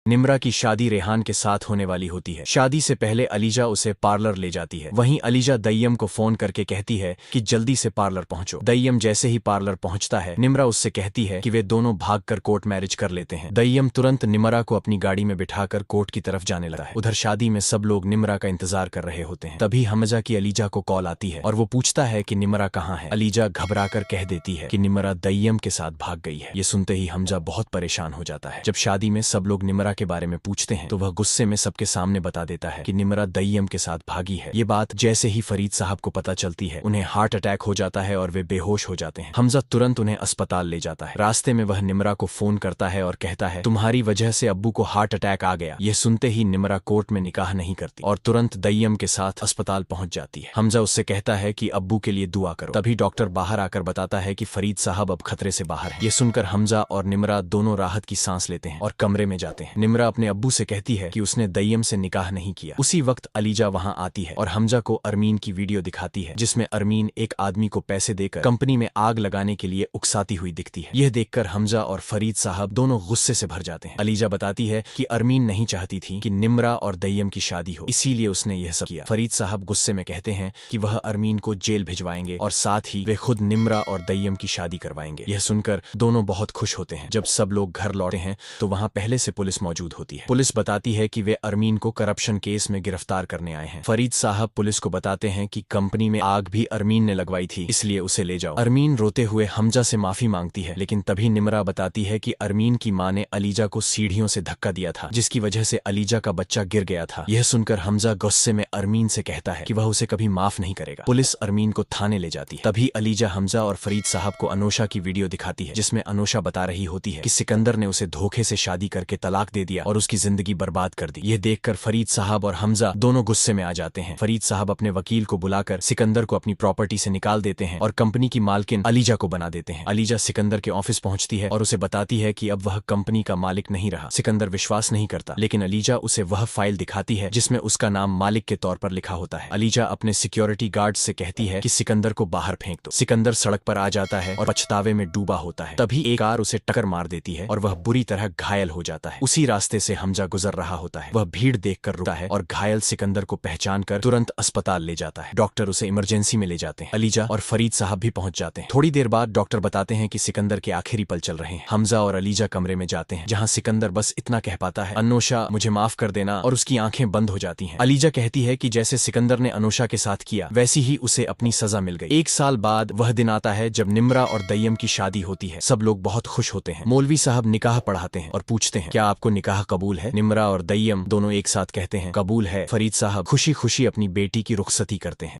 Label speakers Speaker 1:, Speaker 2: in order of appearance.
Speaker 1: निम्रा की शादी रेहान के साथ होने वाली होती है। शादी से पहले अलीजा उसे पार्लर ले जाती है। वहीं अलीजा दय्यम को फोन करके कहती है कि जल्दी से पार्लर पहुंचो। दय्यम जैसे ही पार्लर पहुंचता है, निम्रा उससे कहती है कि वे दोनों भागकर कोर्ट मैरिज कर लेते हैं। दय्यम तुरंत निम्रा को अपनी गाड़ी में बिठाकर कोर्ट की तरफ जाने लगता है। उधर शादी में सब लोग निम्रा का इंतजार कर रहे होते हैं। तभी हमजा की अलीजा को कॉल आती है और वो पूछता है कि निम्रा कहाँ है। अलीजा घबराकर कह देती है कि निम्रा दय्यम के साथ भाग गई है। ये सुनते ही हमजा बहुत परेशान हो जाता है। जब शादी में सब लोग निम्रा के बारे में पूछते हैं तो वह गुस्से में सबके सामने बता देता है कि निम्रा दय्यम के साथ भागी है। ये बात जैसे ही फरीद साहब को पता चलती है, उन्हें हार्ट अटैक हो जाता है और वे बेहोश हो जाते हैं। हमजा तुरंत उन्हें अस्पताल ले जाता है। रास्ते में वह निम्रा को फोन करता है और कहता है, तुम्हारी वजह से अब्बू को हार्ट अटैक आ गया। यह सुनते ही निम्रा कोर्ट में निकाह नहीं करती और तुरंत दय्यम के साथ अस्पताल पहुंच जाती है। हमजा उससे कहता है कि अब्बू के लिए दुआ करो। तभी डॉक्टर बाहर आकर बताता है कि फरीद साहब अब खतरे से बाहर है। ये सुनकर हमजा और निम्रा दोनों राहत की सांस लेते हैं और कमरे में जाते हैं। निम्रा अपने अब्बू से कहती है कि उसने दय्यम से निकाह नहीं किया। उसी वक्त अलीजा वहां आती है और हमजा को अरमीन की वीडियो दिखाती है, जिसमें अरमीन एक आदमी को पैसे देकर कंपनी में आग लगाने के लिए उकसाती हुई दिखती है। यह देखकर हमजा और फरीद साहब दोनों गुस्से से भर जाते हैं। अलीजा बताती है कि अरमीन नहीं चाहती थी कि निम्रा और दय्यम की शादी हो, इसीलिए उसने यह सब किया। फरीद साहब गुस्से में कहते हैं कि वह अरमीन को जेल भिजवाएंगे और साथ ही वे खुद निम्रा और दय्यम की शादी करवाएंगे। यह सुनकर दोनों बहुत खुश होते हैं। जब सब लोग घर लौटे हैं तो वहां पहले से पुलिस मौजूद होती है। पुलिस बताती है कि वे अरमीन को करप्शन केस में गिरफ्तार करने आए हैं। फरीद साहब पुलिस को बताते हैं कि कंपनी में आग भी अरमीन ने लगवाई थी, इसलिए उसे ले जाओ। अरमीन रोते हुए हमजा से माफी मांगती है, लेकिन तभी निम्रा बताती है कि अरमीन की मां ने अलीजा को सीढ़ियों से धक्का दिया था, जिसकी वजह से अलीजा का बच्चा गिर गया था। यह सुनकर हमजा गुस्से में अरमीन से कहता है कि वह उसे कभी माफ नहीं करेगा। पुलिस अरमीन को थाने ले जाती है। तभी अलीजा हमजा और फरीद साहब को अनोशा की वीडियो दिखाती है, जिसमें अनोशा बता रही होती है कि सिकंदर ने उसे धोखे से शादी करके तलाक दे दिया और उसकी जिंदगी बर्बाद कर दी। यह देखकर फरीद साहब और हमजा दोनों गुस्से में आ जाते हैं। फरीद साहब अपने वकील को बुलाकर सिकंदर को अपनी प्रॉपर्टी से निकाल देते हैं और कंपनी की मालकिन अलीजा को बना देते हैं। अलीजा सिकंदर के ऑफिस पहुंचती है और उसे बताती है कि अब वह कंपनी का मालिक नहीं रहा। सिकंदर विश्वास नहीं करता, लेकिन अलीजा उसे वह फाइल दिखाती है जिसमें उसका नाम मालिक के तौर पर लिखा होता है। अलीजा अपने सिक्योरिटी गार्ड से कहती है कि सिकंदर को बाहर फेंक दो। सिकंदर सड़क पर आ जाता है और पछतावे में डूबा होता है। तभी एक कार उसे टक्कर मार देती है और वह बुरी तरह घायल हो जाता है। उसी रास्ते से हमजा गुजर रहा होता है। वह भीड़ देखकर रुकता है और घायल सिकंदर को पहचान कर तुरंत अस्पताल ले जाता है। डॉक्टर उसे इमरजेंसी में ले जाते हैं। अलीजा और फरीद साहब भी पहुंच जाते हैं। थोड़ी देर बाद डॉक्टर बताते हैं कि सिकंदर के आखिरी पल चल रहे हैं। हमजा और अलीजा कमरे में जाते हैं, जहां सिकंदर बस इतना कह पाता है, अनोशा मुझे माफ कर देना, और उसकी आंखें बंद हो जाती हैं। अलीजा कहती है कि जैसे सिकंदर ने अनोशा के साथ किया, वैसी ही उसे अपनी सजा मिल गई। 1 साल बाद वह दिन आता है जब निम्रा और दय्यम की शादी होती है। सब लोग बहुत खुश होते हैं। मौलवी साहब निकाह पढ़ाते हैं और पूछते हैं, क्या आपको निकाह कबूल है? निम्रा और दय्यम दोनों एक साथ कहते हैं, कबूल है। फरीद साहब खुशी खुशी अपनी बेटी की रुखसती करते हैं।